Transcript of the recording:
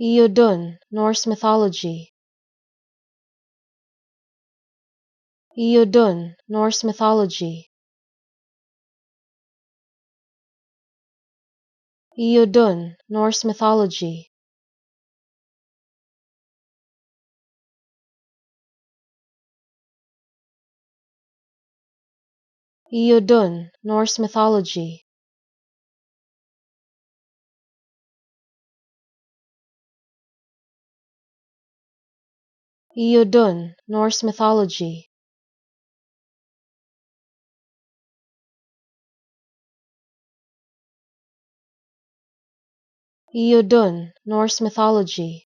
Idun, Norse mythology. Idun, Norse mythology. Idun, Norse mythology. Idun, Norse mythology. Idun, Norse mythology. Idun, Norse mythology.